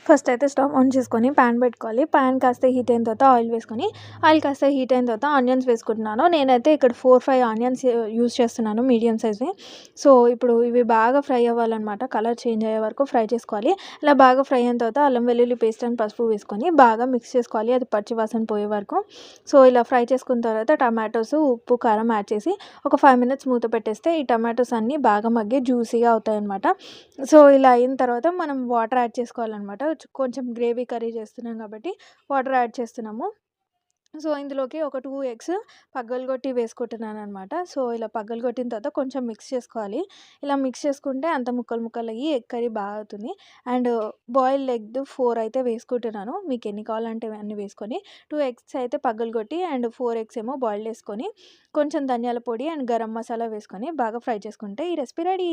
First అయితే stove on చేసుకొని pan పెట్టుకోవాలి. పాన్ కాస్త హీట్ అయిన తర్వాత ఆయిల్ వేసుకొని, ఆయిల్ కాస్త హీట్ అయిన తర్వాత ఆనియన్స్ వేసుకుంటున్నాను. నేనైతే ఇక్కడ 4, 5 ఆనియన్స్ యూజ్ చేస్తున్నాను మీడియం సైజ్‌వి. సో, ఇప్పుడు ఇవి బాగా ఫ్రై అవ్వాలనమాట. కలర్ చేంజ్ అయ్యే వరకు ఫ్రై చేసుకోవాలి. ఇలా బాగా ఫ్రై అయిన తర్వాత అల్లం వెల్లుల్లి పేస్ట్ అండ్ పసుపు వేసుకొని బాగా మిక్స్ చేసుకోవాలి. అది పచ్చి వాసన పోయే వరకు. సో, ఇలా ఫ్రై చేసుకున్న తర్వాత టమాటోస్, ఉప్పు, కారం యాడ్ చేసి ఒక 5 మినిట్స్ మూత పెట్టేస్తే ఈ టమాటోస్ అన్నీ బాగా మగ్గి జ్యూసీగా అవుతాయన్నమాట. సో, ఇలా అయిన తర్వాత మనం వాటర్ యాడ్ చేసుకోవాలనమాట. కొంచెం గ్రేవీ కర్రీ చేస్తున్నాం కాబట్టి వాటర్ యాడ్ చేస్తున్నాము. సో, ఇందులోకి ఒక 2 ఎగ్స్ పగలగొట్టి వేసుకుంటున్నాననమాట. సో, ఇలా పగలగొట్టిన తర్వాత కొంచెం మిక్స్ చేసుకోవాలి. ఇలా మిక్స్ చేసుకుంటే అంత ముక్కలు ముక్కలయ్యి ఎగ్ కర్రీ బాగా అవుతుంది. అండ్ బాయిల్డ్ ఎగ్ 4 అయితే వేసుకుంటున్నాను. మీకు ఎన్ని కావాలంటే అన్ని వేసుకొని 2 ఎగ్స్ అయితే పగలగొట్టి అండ్ 4 ఎగ్స్ ఏమో బాయిల్డ్ చేసుకొని కొంచెం ధనియాల పొడి అండ్ గరం మసాలా వేసుకొని బాగా ఫ్రై చేసుకుంటే ఈ రెసిపీ రెడీ.